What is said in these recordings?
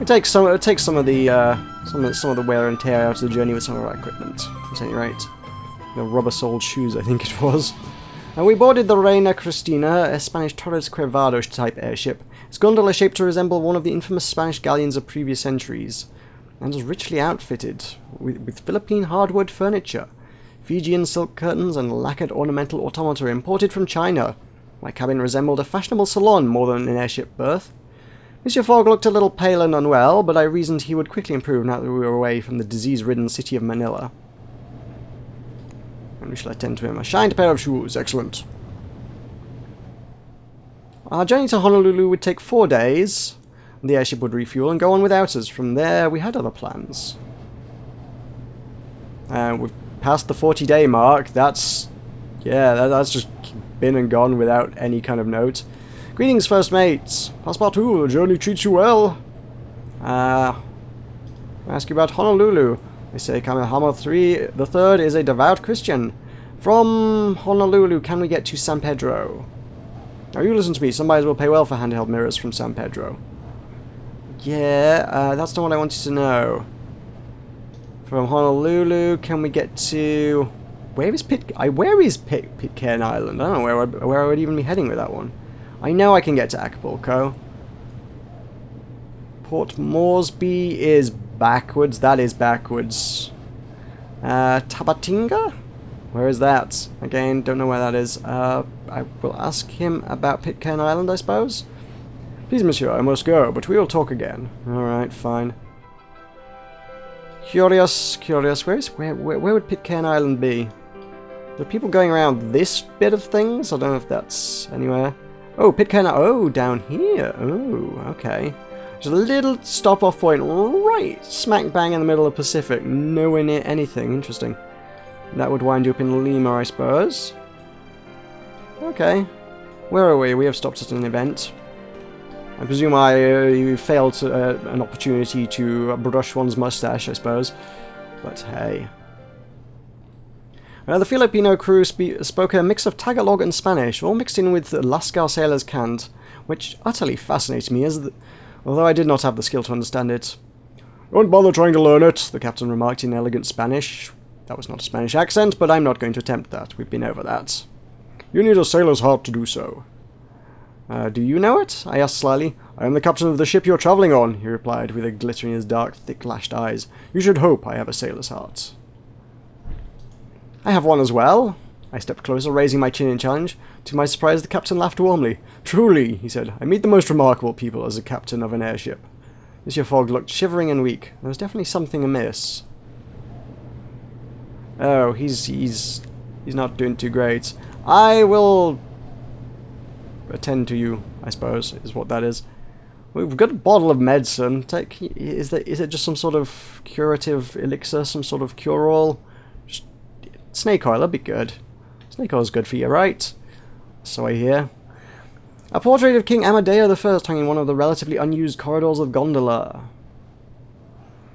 It takes some of the wear and tear out of the journey with some of our equipment. At any rate, the rubber-soled shoes, I think it was. And we boarded the Reina Cristina, a Spanish Torres Cuervado type airship. Its gondola shaped to resemble one of the infamous Spanish galleons of previous centuries, and was richly outfitted with Philippine hardwood furniture, Fijian silk curtains, and lacquered ornamental automata imported from China. My cabin resembled a fashionable salon more than an airship berth. Monsieur Fogg looked a little pale and unwell, but I reasoned he would quickly improve now that we were away from the disease-ridden city of Manila. And we shall attend to him. A shined pair of shoes. Excellent. Our journey to Honolulu would take 4 days. The airship would refuel and go on without us. From there, we had other plans. We've passed the 40-day mark. That's just been and gone without any kind of note. Greetings, first mates. Passepartout, the journey treats you well. I ask you about Honolulu. They say Kamehameha the Third is a devout Christian. From Honolulu, can we get to San Pedro? Now you listen to me. Somebody will pay well for handheld mirrors from San Pedro. Yeah, that's not what I wanted to know. From Honolulu, can we get to... Where is Pitcairn Island? I don't know where I would even be heading with that one. I know I can get to Acapulco. Port Moresby is backwards. That is backwards. Tabatinga? Where is that? Again, don't know where that is. I will ask him about Pitcairn Island, I suppose. Please, monsieur, I must go, but we will talk again. Alright, fine. Curious. Where would Pitcairn Island be? There are people going around this bit of things? I don't know if that's anywhere. Oh, Pitcairn. Oh, down here. Oh, okay. There's a little stop-off point right smack bang in the middle of the Pacific. Nowhere near anything. Interesting. That would wind you up in Lima, I suppose. Okay. Where are we? We have stopped at an event. I presume you failed an opportunity to brush one's mustache, I suppose. But hey. The Filipino crew spoke a mix of Tagalog and Spanish, all mixed in with Lascar sailors' cant, which utterly fascinated me, although I did not have the skill to understand it. Don't bother trying to learn it, the captain remarked in elegant Spanish. That was not a Spanish accent, but I'm not going to attempt that. We've been over that. You need a sailor's heart to do so. Do you know it? I asked slyly. I am the captain of the ship you're travelling on, he replied, with a glitter in his dark, thick-lashed eyes. You should hope I have a sailor's heart. I have one as well. I stepped closer, raising my chin in challenge. To my surprise, the captain laughed warmly. Truly, he said, I meet the most remarkable people as a captain of an airship. Monsieur Fogg looked shivering and weak. There was definitely something amiss. Oh, he's not doing too great. I will attend to you, I suppose, is what that is. We've got a bottle of medicine. Is it just some sort of curative elixir, some sort of cure-all? Just snake oil, that'd be good. Snake oil's good for you, right? So I hear. A portrait of King Amadeo I hung in one of the relatively unused corridors of Gondola,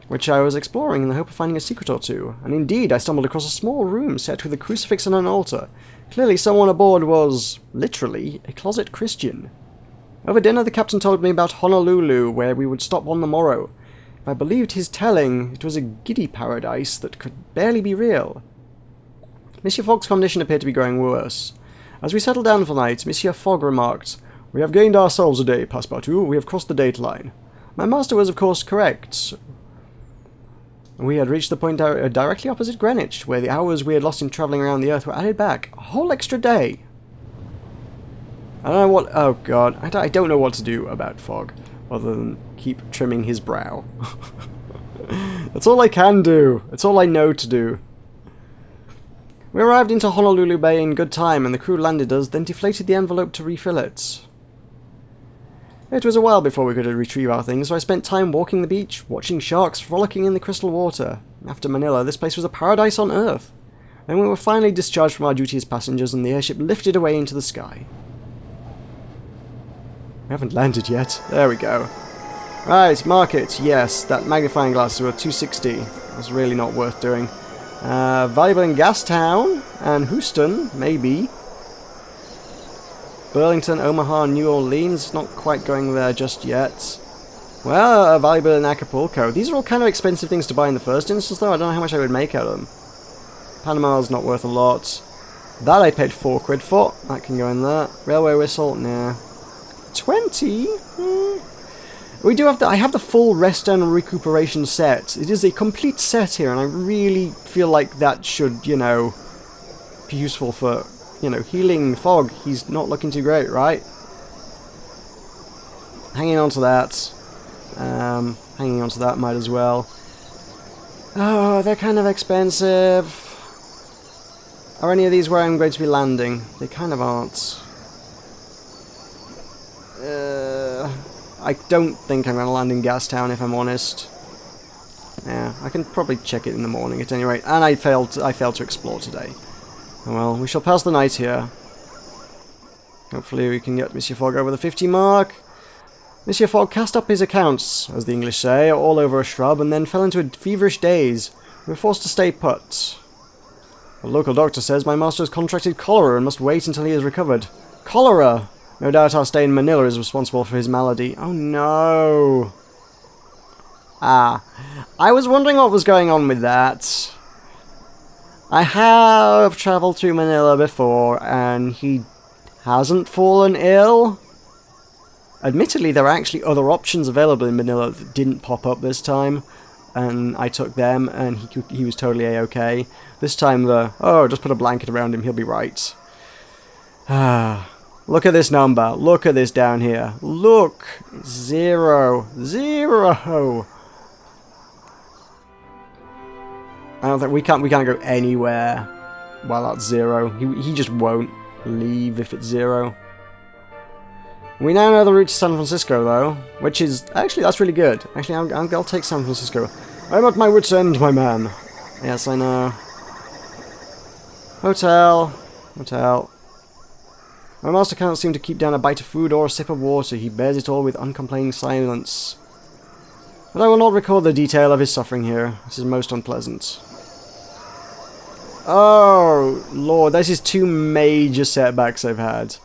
which I was exploring in the hope of finding a secret or two. And indeed, I stumbled across a small room set with a crucifix and an altar. Clearly, someone aboard was, literally, a closet Christian. Over dinner, the captain told me about Honolulu, where we would stop on the morrow. If I believed his telling, it was a giddy paradise that could barely be real. Monsieur Fogg's condition appeared to be growing worse. As we settled down for the night, Monsieur Fogg remarked, We have gained ourselves a day, Passepartout. We have crossed the date line. My master was, of course, correct. We had reached the point directly opposite Greenwich, where the hours we had lost in travelling around the Earth were added back. A whole extra day. I don't know what... Oh, God. I don't know what to do about Fogg, other than keep trimming his brow. That's all I can do. That's all I know to do. We arrived into Honolulu Bay in good time, and the crew landed us, then deflated the envelope to refill it. It was a while before we could retrieve our things, so I spent time walking the beach, watching sharks frolicking in the crystal water. After Manila, this place was a paradise on Earth. Then we were finally discharged from our duty as passengers, and the airship lifted away into the sky. We haven't landed yet. There we go. Right, market. Yes, that magnifying glass is worth 260. That's really not worth doing. Valuable in Gastown and Houston, maybe. Burlington, Omaha, New Orleans. Not quite going there just yet. Well, valuable in Acapulco. These are all kind of expensive things to buy in the first instance, though. I don't know how much I would make out of them. Panama's not worth a lot. That I paid 4 quid for. That can go in there. Railway whistle? Nah. 20? We do have I have the full rest and recuperation set. It is a complete set here, and I really feel like that should, you know, be useful for, you know, healing Fog. He's not looking too great, right? Hanging on to that. Hanging on to that might as well. Oh, they're kind of expensive. Are any of these where I'm going to be landing? They kind of aren't. I don't think I'm going to land in Gastown, if I'm honest. Yeah, I can probably check it in the morning at any rate. And I failed to explore today. Oh well, we shall pass the night here. Hopefully we can get Monsieur Fogg over the 50 mark. Monsieur Fogg cast up his accounts, as the English say, all over a shrub, and then fell into a feverish daze. We were forced to stay put. The local doctor says my master has contracted cholera and must wait until he is recovered. Cholera! No doubt our stay in Manila is responsible for his malady. Oh no! Ah, I was wondering what was going on with that. I have travelled to Manila before, and he hasn't fallen ill. Admittedly, there are actually other options available in Manila that didn't pop up this time, and I took them, and he was totally a-okay. This time just put a blanket around him, he'll be right. Ah, look at this number. Look at this down here. Look! 0. 0! I don't think we can't go anywhere while that's 0. He just won't leave if it's 0. We now know the route to San Francisco, though, which is... Actually, that's really good. Actually, I'll take San Francisco. I'm at my wit's end, my man. Yes, I know. Hotel. Hotel. My master cannot seem to keep down a bite of food or a sip of water. He bears it all with uncomplaining silence. But I will not record the detail of his suffering here. This is most unpleasant. Oh, Lord, this is 2 major setbacks I've had.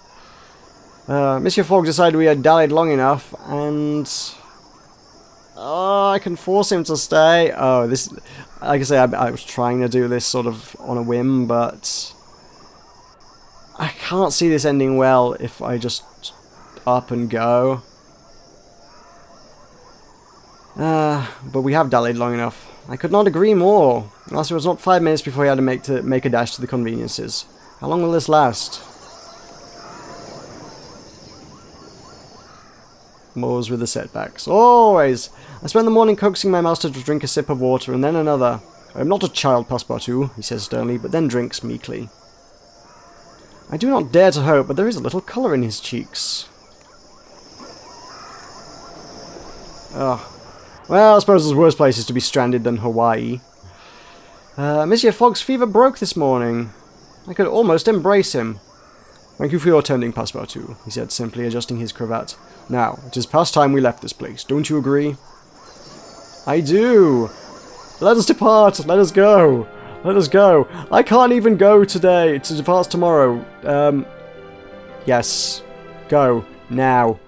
Monsieur Fogg decided we had dallied long enough, and... Oh, I can force him to stay. Oh, this... Like I say, I was trying to do this sort of on a whim, but... I can't see this ending well if I just up and go. But we have dallied long enough. I could not agree more. Last it was not 5 minutes before he had to make a dash to the conveniences. How long will this last? Moors with the setbacks. Always! I spent the morning coaxing my master to drink a sip of water, and then another. I am not a child, Passepartout, he says sternly, but then drinks meekly. I do not dare to hope, but there is a little colour in his cheeks. Ugh. Well, I suppose there's worse places to be stranded than Hawaii. Monsieur Fogg's fever broke this morning. I could almost embrace him. Thank you for your attending, Passepartout, he said, simply adjusting his cravat. Now, it is past time we left this place. Don't you agree? I do. Let us depart. Let us go. Let us go. I can't even go today. To depart tomorrow. Yes. Go. Now.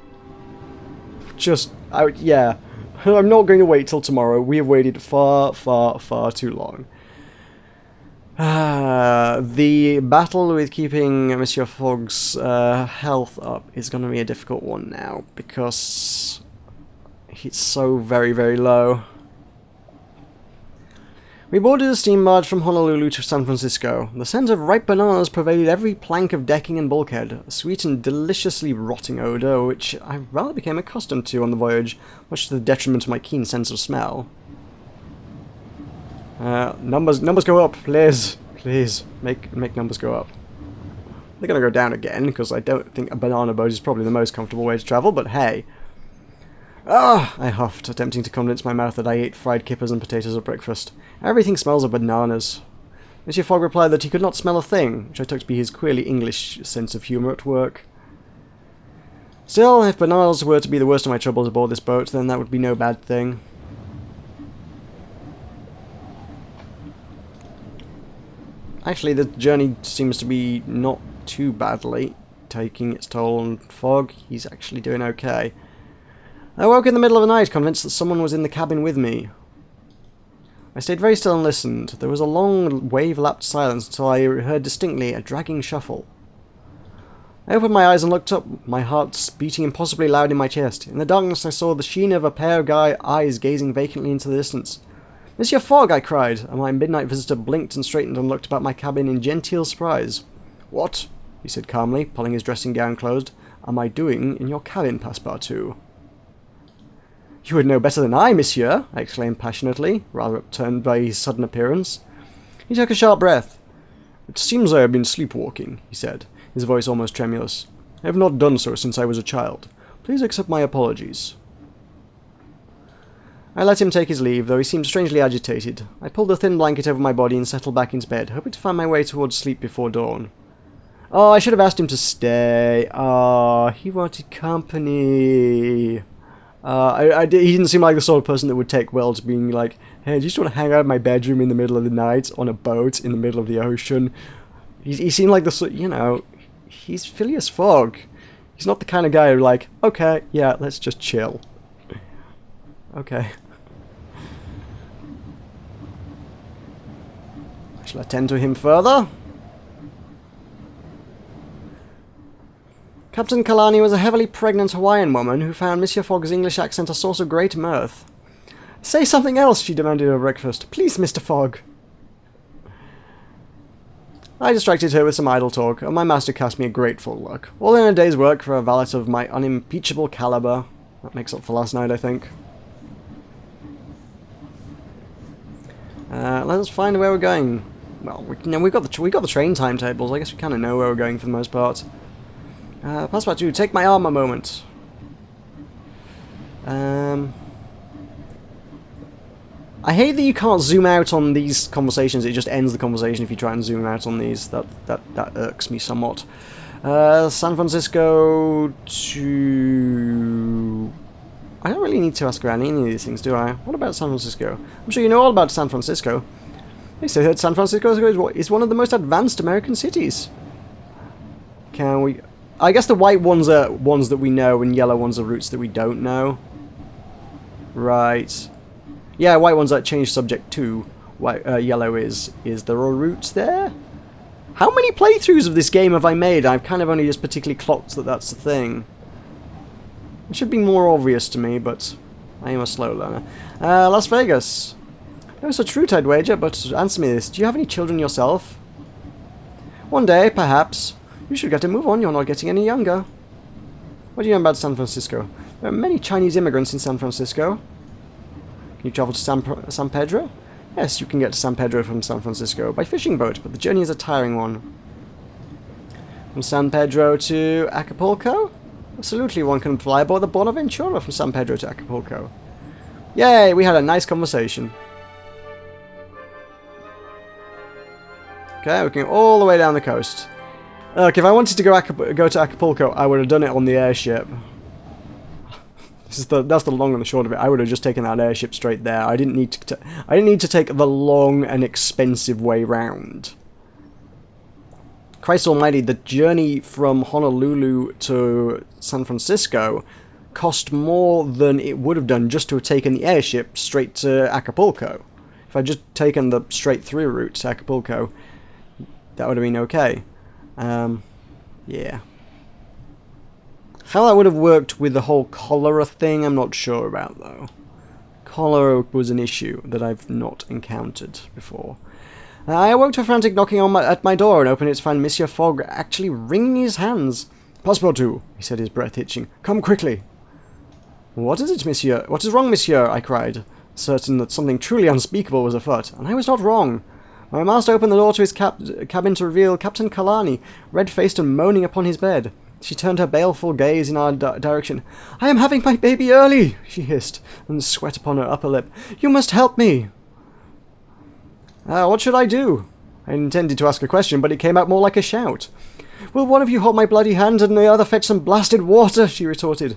Yeah. I'm not going to wait till tomorrow. We have waited far, far, far too long. The battle with keeping Monsieur Fogg's health up is going to be a difficult one now, because he's so very, very low. We boarded a steam barge from Honolulu to San Francisco. The scent of ripe bananas pervaded every plank of decking and bulkhead, a sweet and deliciously rotting odour which I rather became accustomed to on the voyage, much to the detriment of my keen sense of smell. Numbers go up, please. Please, make numbers go up. They're going to go down again, because I don't think a banana boat is probably the most comfortable way to travel, but hey. Ah, I huffed, attempting to convince my mouth that I ate fried kippers and potatoes at breakfast. Everything smells of bananas. Monsieur Fogg replied that he could not smell a thing, which I took to be his queerly English sense of humour at work. Still, if bananas were to be the worst of my troubles aboard this boat, then that would be no bad thing. Actually, the journey seems to be not too badly taking its toll on Fogg. He's actually doing okay. I woke in the middle of the night, convinced that someone was in the cabin with me. I stayed very still and listened. There was a long, wave-lapped silence until I heard distinctly a dragging shuffle. I opened my eyes and looked up, my heart beating impossibly loud in my chest. In the darkness I saw the sheen of a pair of eyes gazing vacantly into the distance. "Monsieur Fogg!" I cried, and my midnight visitor blinked and straightened and looked about my cabin in genteel surprise. "What," he said calmly, pulling his dressing gown closed, "am I doing in your cabin, Passepartout?" "You would know better than I, monsieur!" I exclaimed passionately, rather upturned by his sudden appearance. He took a sharp breath. "It seems I have been sleepwalking," he said, his voice almost tremulous. "I have not done so since I was a child. Please accept my apologies." I let him take his leave, though he seemed strangely agitated. I pulled a thin blanket over my body and settled back into bed, hoping to find my way towards sleep before dawn. Oh, I should have asked him to stay. He wanted company. He didn't seem like the sort of person that would take well to being like, "Hey, do you just want to hang out in my bedroom in the middle of the night on a boat in the middle of the ocean?" He seemed like the, he's Phileas Fogg. He's not the kind of guy who like, "Okay, yeah, let's just chill." Okay. I shall attend to him further. Captain Kalani was a heavily pregnant Hawaiian woman who found Monsieur Fogg's English accent a source of great mirth. "Say something else," she demanded at breakfast. "Please, Mr. Fogg." I distracted her with some idle talk, and my master cast me a grateful look. All in a day's work for a valet of my unimpeachable caliber. That makes up for last night, I think. Let's find where we're going. Well, we've got the train timetables. I guess we kind of know where we're going for the most part. Passepartout, take my arm a moment. I hate that you can't zoom out on these conversations. It just ends the conversation if you try and zoom out on these. That irks me somewhat. San Francisco to... I don't really need to ask around any of these things, do I? What about San Francisco? I'm sure you know all about San Francisco. They say that San Francisco is one of the most advanced American cities. Can we... I guess the white ones are ones that we know, and yellow ones are routes that we don't know. Right. Yeah, white ones that change subject to. Yellow is there a route there? How many playthroughs of this game have I made? I've kind of only just particularly clocked that that's the thing. It should be more obvious to me, but I am a slow learner. Las Vegas. No such route, I'd wager, but answer me this. Do you have any children yourself? One day, perhaps. You should get a move on, you're not getting any younger. What do you know about San Francisco? There are many Chinese immigrants in San Francisco. Can you travel to San Pedro? Yes, you can get to San Pedro from San Francisco by fishing boat, but the journey is a tiring one. From San Pedro to Acapulco? Absolutely, one can fly aboard the Bonaventura from San Pedro to Acapulco. Yay, we had a nice conversation. Okay, we're going all the way down the coast. Look, if I wanted to go to Acapulco, I would have done it on the airship. That's the long and the short of it. I would have just taken that airship straight there. I didn't need to take the long and expensive way round. Christ almighty, the journey from Honolulu to San Francisco cost more than it would have done just to have taken the airship straight to Acapulco. If I'd just taken the straight through route to Acapulco, that would have been okay. Yeah. How that would have worked with the whole cholera thing, I'm not sure about, though. Cholera was an issue that I've not encountered before. I awoke to a frantic knocking at my door and opened it to find Monsieur Fogg actually wringing his hands. "Passepartout," he said, his breath hitching. "Come quickly." "What is it, monsieur? What is wrong, monsieur?" I cried, certain that something truly unspeakable was afoot. And I was not wrong. My master opened the door to his cabin to reveal Captain Kalani, red-faced and moaning upon his bed. She turned her baleful gaze in our direction. "I am having my baby early," she hissed, and sweat upon her upper lip. "You must help me." What should I do? I intended to ask a question, but it came out more like a shout. "Will one of you hold my bloody hand and the other fetch some blasted water?" she retorted.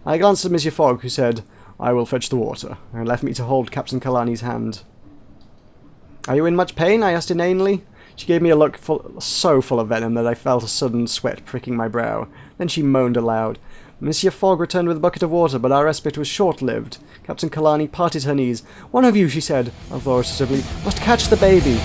I glanced at Monsieur Fogg, who said, "I will fetch the water," and left me to hold Captain Kalani's hand. "Are you in much pain?" I asked inanely. She gave me a look so full of venom that I felt a sudden sweat pricking my brow. Then she moaned aloud. Monsieur Fogg returned with a bucket of water, but our respite was short-lived. Captain Kalani parted her knees. "One of you," she said, authoritatively, "must catch the baby."